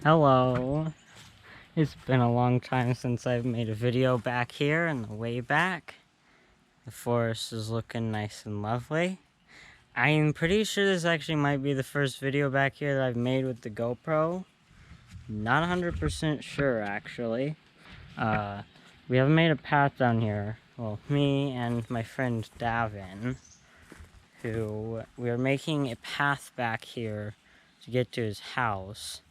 Hello. It's been a long time since I've made a video back here in the way back. The forest is looking nice and lovely. I'm pretty sure this actually might be the first video back here that I've made with the GoPro. Not 100% sure actually. We haven't made a path down here. Well, me and my friend Davin, who we are making a path back here to get to his house.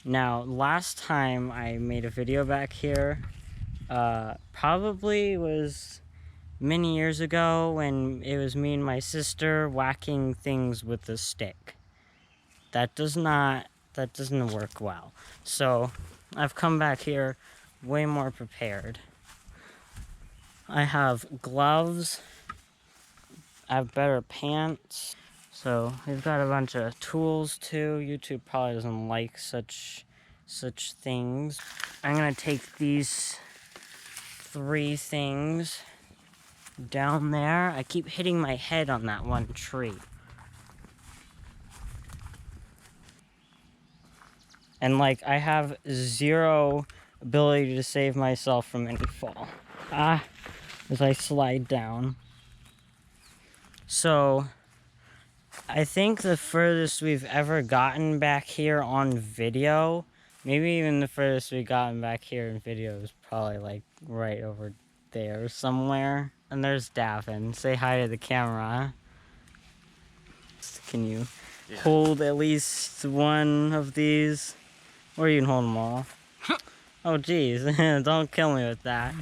Now, last time I made a video back here, probably was many years ago when it was me and my sister whacking things with a stick. That doesn't work well. So, I've come back here way more prepared. I have gloves, I have better pants. So we've got a bunch of tools too. YouTube probably doesn't like such things. I'm gonna take these 3 things down there. I keep hitting my head on that one tree. And like I have 0 ability to save myself from any fall. As I slide down. So I think the furthest we've ever gotten back here on video, maybe even the furthest we've gotten back here in video is probably like right over there somewhere. And there's Davin. Say hi to the camera. Can you hold at least one of these? Or you can hold them all. Oh geez, don't kill me with that.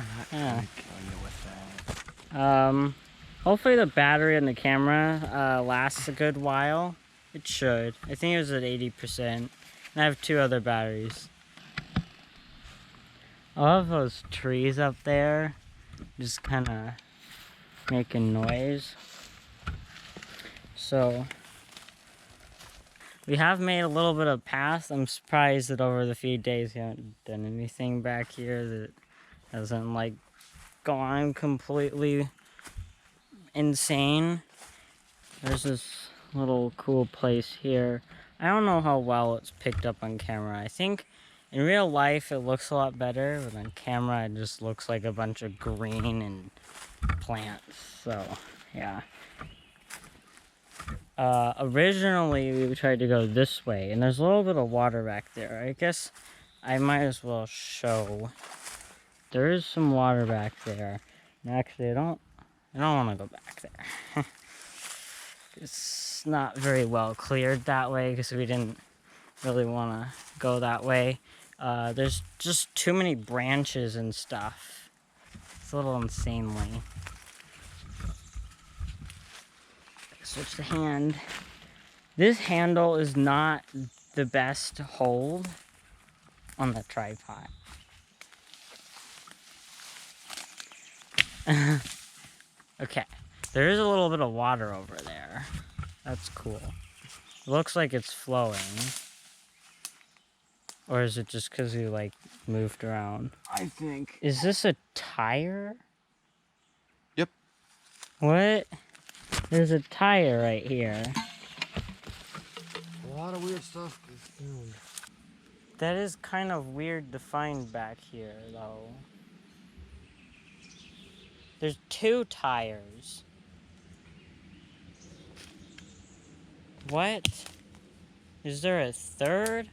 Hopefully the battery in the camera lasts a good while. It should. I think it was at 80%. And I have 2 other batteries. I love those trees up there. Just kind of making noise. So, we have made a little bit of path. I'm surprised that over the few days we haven't done anything back here that hasn't like gone completely insane. There's this little cool place here. I don't know how well it's picked up on camera. I think in real life it looks a lot better, but on camera it just looks like a bunch of green and plants. So yeah. Originally we tried to go this way, and there's a little bit of water back there. I guess I might as well show. There is some water back there. And actually I don't want to go back there. It's not very well cleared that way because we didn't really want to go that way. There's just too many branches and stuff. It's a little insanely. Switch the hand. This handle is not the best to hold on the tripod. Okay, there is a little bit of water over there. That's cool. It looks like it's flowing. Or is it just because you like moved around? I think. Is this a tire? Yep. What? There's a tire right here. A lot of weird stuff is found. That is kind of weird to find back here, though. There's 2 tires. What? Is there a 3rd?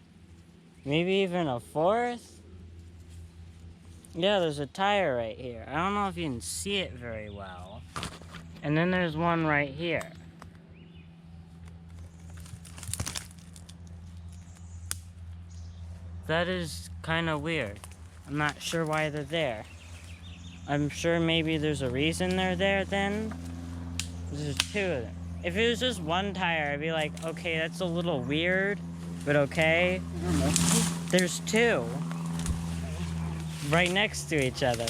Maybe even a 4th? Yeah, there's a tire right here. I don't know if you can see it very well. And then there's one right here. That is kind of weird. I'm not sure why they're there. I'm sure maybe there's a reason they're there then. There's 2 of them. If it was just 1 tire, I'd be like, okay, that's a little weird, but okay. There's 2. Right next to each other.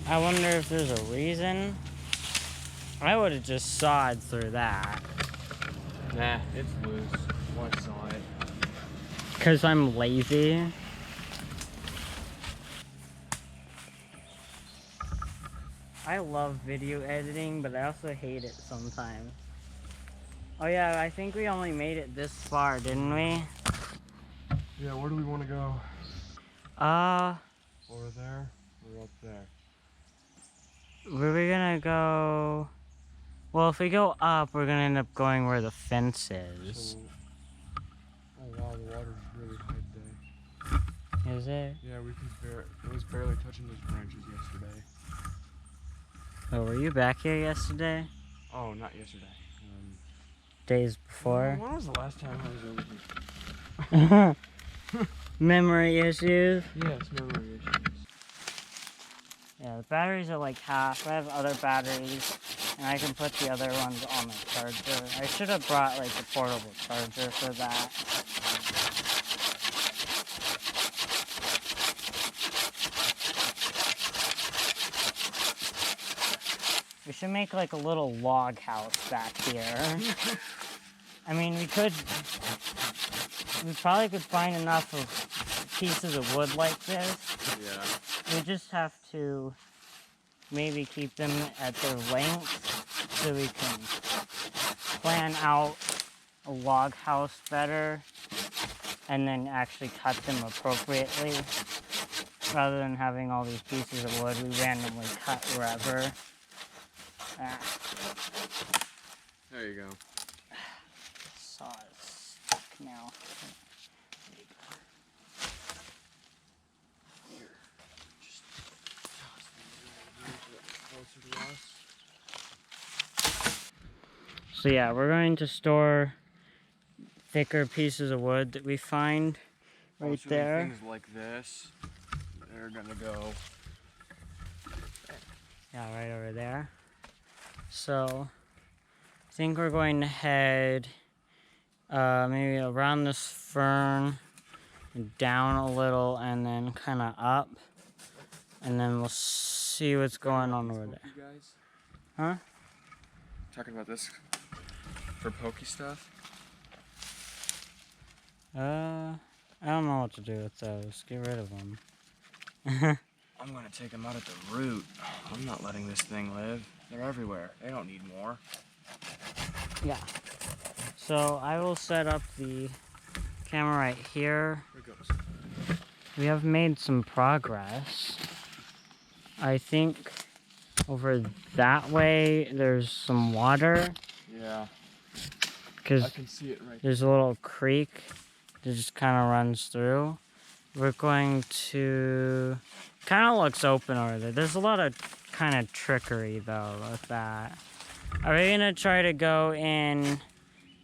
I wonder if there's a reason. I would have just sawed through that. Nah, it's loose. Why saw it? Because I'm lazy. I love video editing, but I also hate it sometimes. Oh yeah, I think we only made it this far, didn't we? Yeah, where do we want to go? Over there or up there? Were we gonna go? Well, if we go up, we're gonna end up going where the fence is. So, oh wow, the water's really high today. Is it? Yeah, it was barely touching those branches yesterday. Oh, were you back here yesterday? Oh, not yesterday. Days before? When was the last time I was over here? Memory issues? Yes, memory issues. Yeah, the batteries are like half. I have other batteries, and I can put the other ones on the charger. I should have brought like a portable charger for that. We should make like a little log house back here. I mean, we probably could find enough of pieces of wood like this. Yeah. We just have to maybe keep them at their length so we can plan out a log house better and then actually cut them appropriately rather than having all these pieces of wood we randomly cut wherever. There you go. Saw is stuck now. There you go. Here. Just closer to us. So yeah, we're going to store thicker pieces of wood that we find right there. Things like this, they're gonna go. Yeah, right over there. So I think we're going to head maybe around this fern, down a little, and then kind of up, and then we'll see what's going on over there. Guys? Huh? Talking about this for pokey stuff? I don't know what to do with those. Get rid of them. I'm gonna take them out at the root. I'm not letting this thing live. They're everywhere. They don't need more. Yeah. So I will set up the camera right here. Here it goes. We have made some progress. I think over that way there's some water. Yeah. I Because can see it right there's a little creek that just kind of runs through. We're going to... kind of looks open over there. There's a lot of kind of trickery though with that. Are we gonna try to go in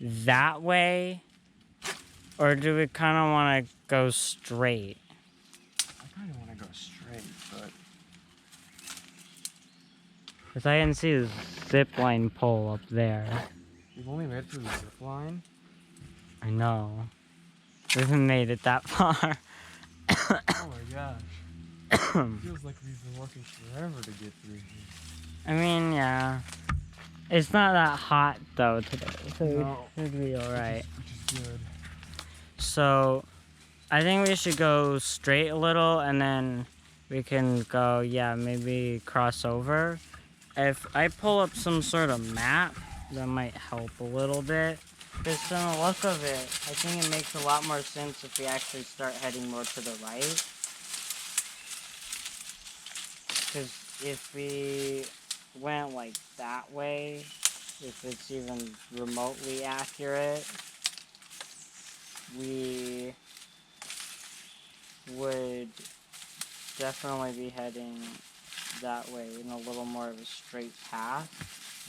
that way, or do we kind of want to go straight? I kind of want to go straight, but Because I can see the zip line pole up there. we've only made it through the zip line. I know. We haven't made it that far. Oh my gosh. It feels like we've been working forever to get through here. I mean, yeah. It's not that hot though today, so No. we should be alright. Which is good. So, I think we should go straight a little and then we can go, yeah, maybe cross over. If I pull up some sort of map, that might help a little bit. Because from the look of it, I think it makes a lot more sense if we actually start heading more to the right. Because if we went like that way, if it's even remotely accurate, we would definitely be heading that way in a little more of a straight path.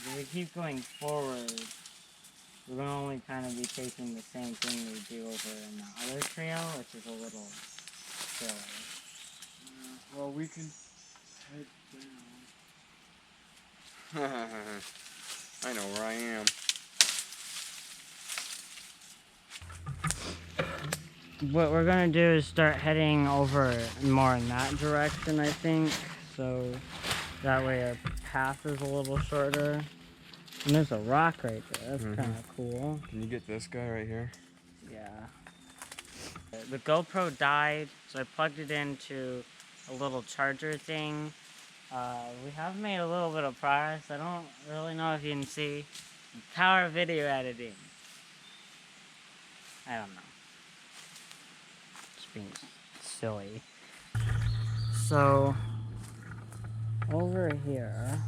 If we keep going forward, we're going to only kind of be taking the same thing we do over in the other trail, which is a little silly. Well, we can head down. I know where I am. What we're going to do is start heading over more in that direction, I think. So that way our path is a little shorter. And there's a rock right there. That's kind of cool. Can you get this guy right here? Yeah. The GoPro died, so I plugged it into a little charger thing. We have made a little bit of progress. I don't really know if you can see. Power of video editing. I don't know. Just being silly. So, over here,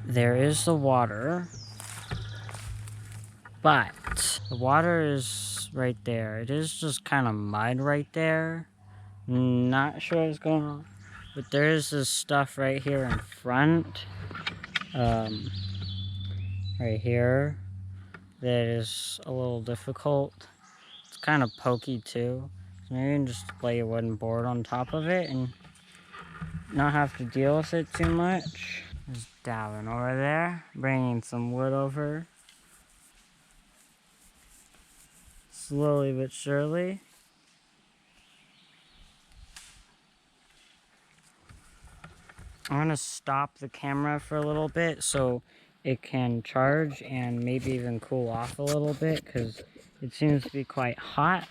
there is the water, but the water is right there. It is just kind of mud right there. Not sure what's going on, but there is this stuff right here in front, right here, that is a little difficult. It's kind of pokey too, so maybe you can just lay a wooden board on top of it and not have to deal with it too much. There's Davin over there, bringing some wood over. Slowly but surely. I'm gonna stop the camera for a little bit so it can charge and maybe even cool off a little bit because it seems to be quite hot.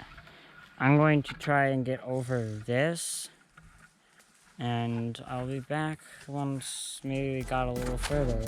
I'm going to try and get over this and I'll be back once maybe we got a little further.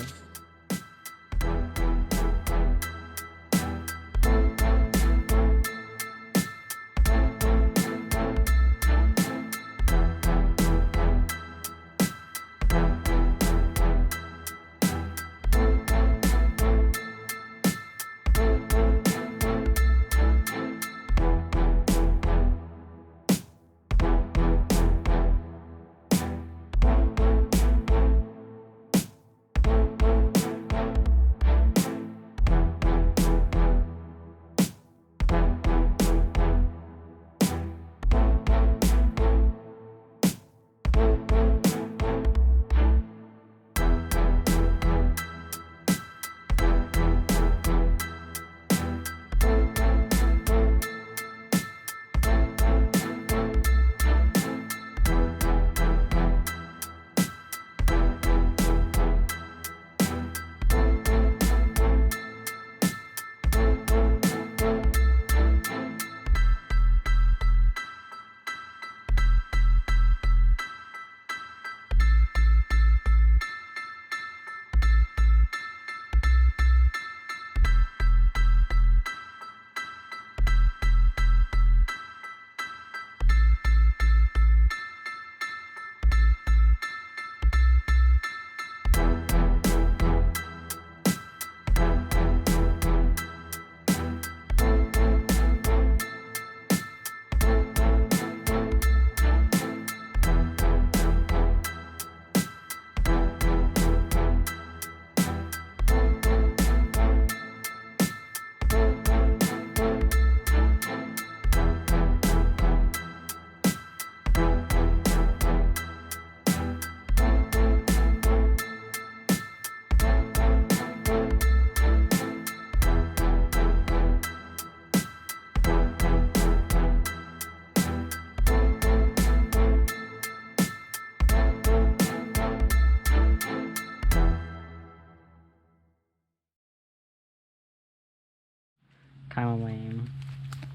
Kind of lame.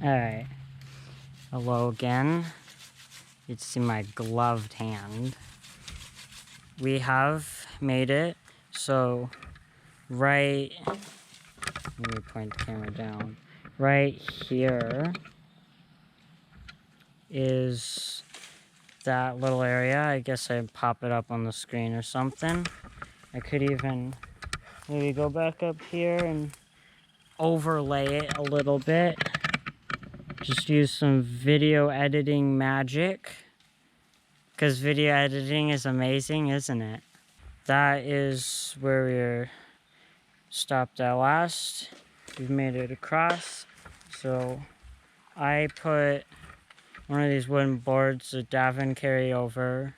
Alright. Hello again. You can see my gloved hand. We have made it. So, right... Let me point the camera down. Right here is that little area. I guess I'd pop it up on the screen or something. I could even maybe go back up here and overlay it a little bit. Just use some video editing magic. Because video editing is amazing, isn't it? That is where we're stopped at last. We've made it across. So I put one of these wooden boards that Davin carry over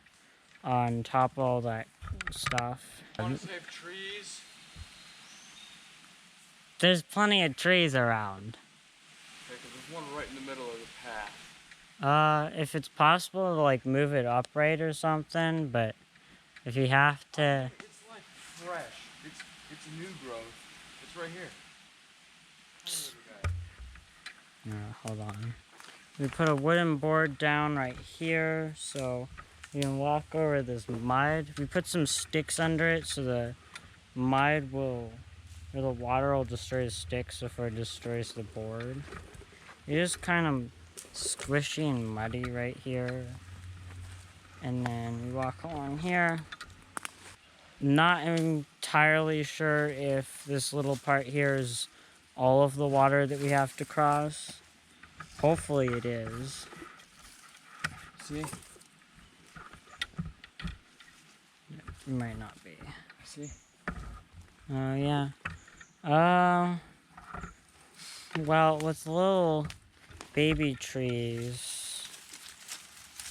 on top of all that stuff. Want to save trees? There's plenty of trees around. Okay, 'cause there's one right in the middle of the path. If it's possible to like move it upright or something, but if you have to... It's like fresh. It's new growth. It's right here. Hold on. We put a wooden board down right here, so You can walk over this mud. We put some sticks under it so the mud will, or the water will destroy the sticks before it destroys the board. It's just kind of squishy and muddy right here. And then we walk along here. Not entirely sure if this little part here is all of the water that we have to cross. Hopefully it is. See? It might not be. See? Yeah. Well, with little baby trees,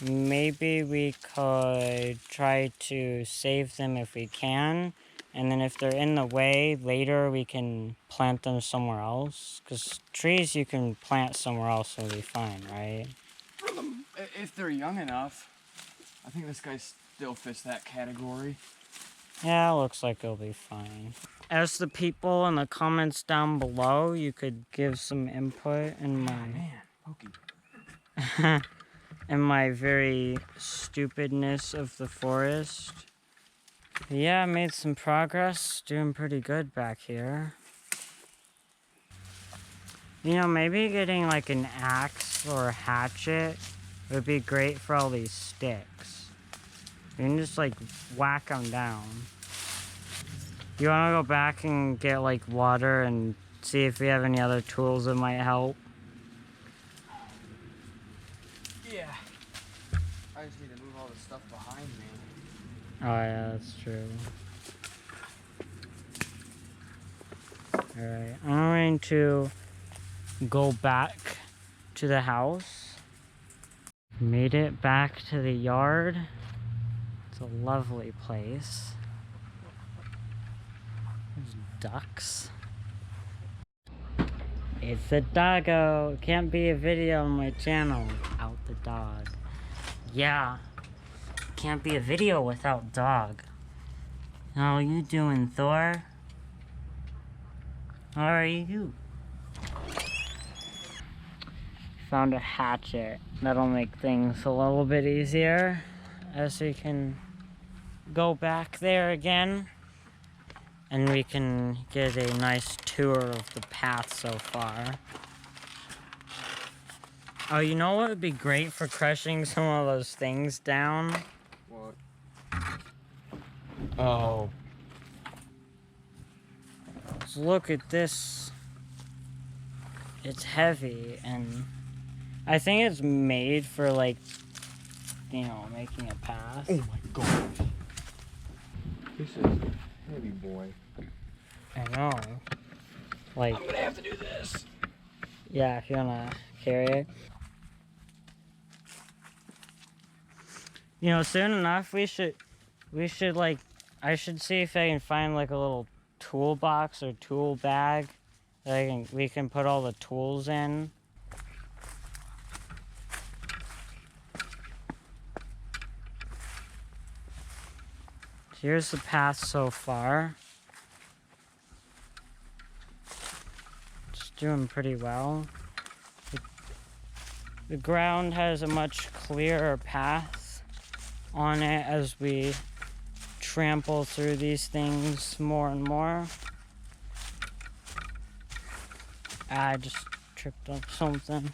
maybe we could try to save them if we can. And then if they're in the way, later we can plant them somewhere else. Because trees you can plant somewhere else and it'll be fine, right? If they're young enough. I think this guy still fits that category. Yeah, looks like it'll be fine. As the people in the comments down below, you could give some input in my... Man, Pokey. in my very stupidness of the forest. Yeah, I made some progress. Doing pretty good back here. You know, maybe getting like an axe or a hatchet would be great for all these sticks. You can just like whack them down. You want to go back and get like water and see if we have any other tools that might help? Yeah. I just need to move all the stuff behind me. Oh yeah, that's true. Alright, I'm going to go back to the house. Made it back to the yard. It's a lovely place. There's ducks. It's a doggo. Can't be a video on my channel without the dog. Yeah. Can't be a video without dog. How are you doing, Thor? How are you? Found a hatchet. That'll make things a little bit easier as we can go back there again. And we can get a nice tour of the path so far. Oh, you know what would be great for crushing some of those things down? What? Oh. So look at this. It's heavy, and I think it's made for, like, you know, making a path. Oh my god. This is a heavy boy. I know. Like, I'm gonna have to do this. yeah, if you wanna carry it. You know, soon enough, we should, like, I should see if I can find, like, a little toolbox or tool bag that we can put all the tools in. Here's the path so far. It's doing pretty well. The ground has a much clearer path on it as we trample through these things more and more. I just tripped up something.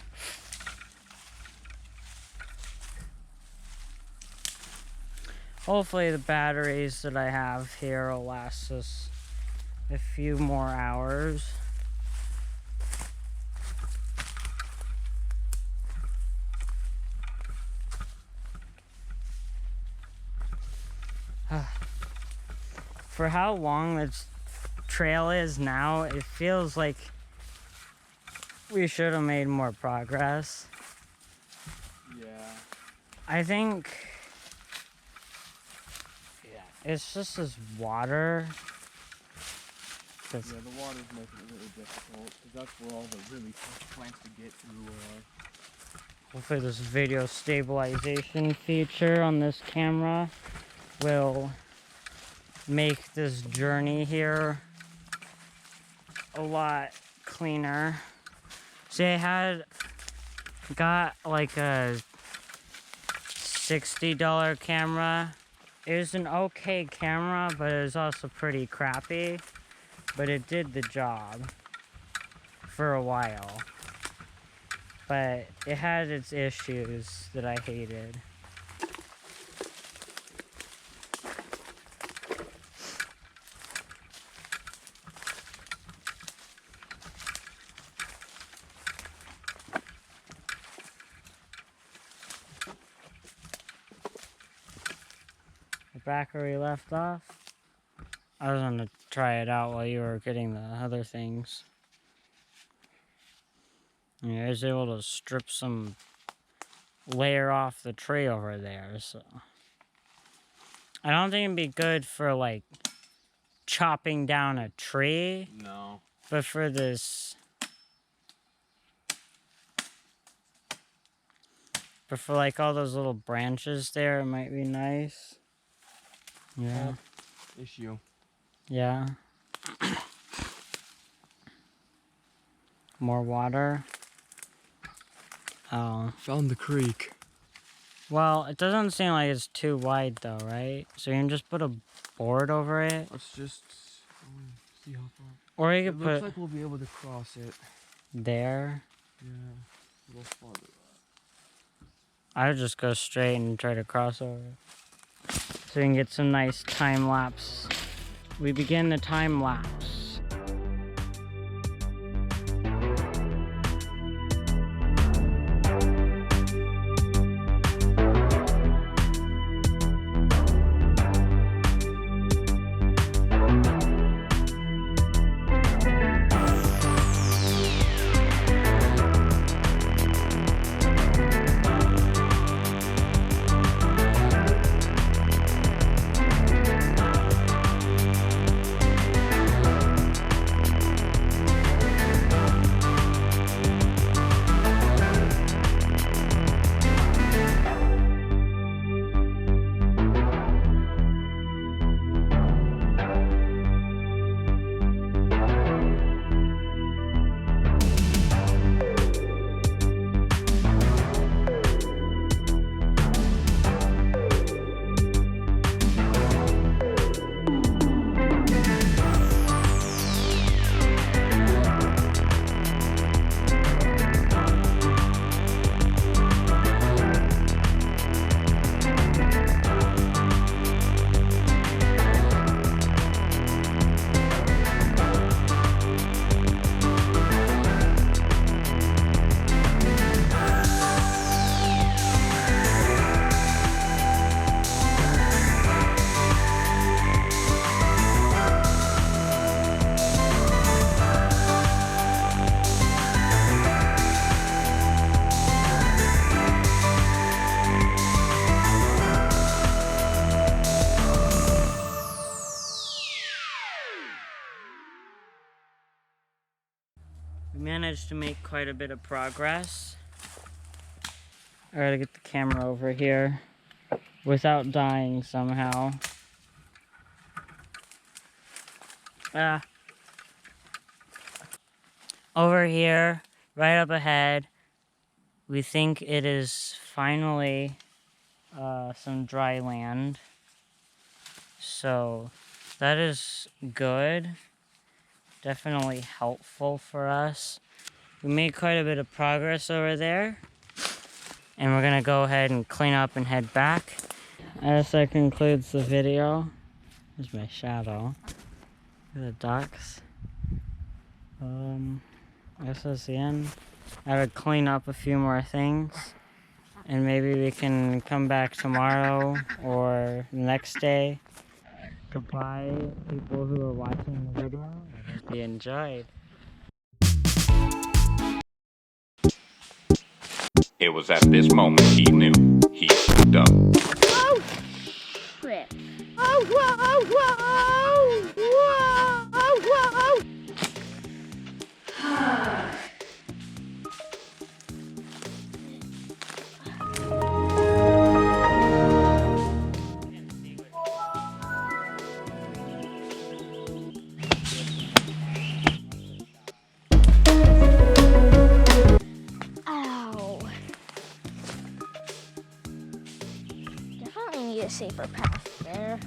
Hopefully the batteries that I have here will last us a few more hours. For how long this trail is now, it feels like we should have made more progress. Yeah. I think, it's just this water. Yeah, the water's making it really difficult, because that's where all the really tough plants to get through are. Hopefully this video stabilization feature on this camera will make this journey here a lot cleaner. See, I got like a $60 camera. It was an okay camera, but it was also pretty crappy. But it did the job for a while. But it had its issues that I hated. Back where we left off. I was gonna try it out while you were getting the other things. Yeah, I was able to strip some layer off the tree over there, so I don't think it'd be good for like chopping down a tree. No. But for this, but for like all those little branches there, it might be nice. Yeah. Issue. Yeah. More water. Oh. Found the creek. Well, it doesn't seem like it's too wide though, right? So you can just put a board over it. Let's just see how far. Or you could It put looks like we'll be able to cross it. there. Yeah. A little farther. I would just go straight and try to cross over. So we can get some nice time lapse. We begin the time lapse. We managed to make quite a bit of progress. I gotta get the camera over here without dying somehow. Over here, right up ahead, we think it is finally some dry land. So that is good. Definitely helpful for us. We made quite a bit of progress over there. And we're gonna go ahead and clean up and head back. As that concludes the video. There's my shadow. Look at the ducks. I guess that's the end. I would clean up a few more things. And maybe we can come back tomorrow or the next day. Goodbye, people who are watching the video. I hope you enjoyed. It was at this moment he knew he screwed up. Oh, crap. Oh, whoa, whoa, whoa, whoa, whoa. Ow. need a safer path there.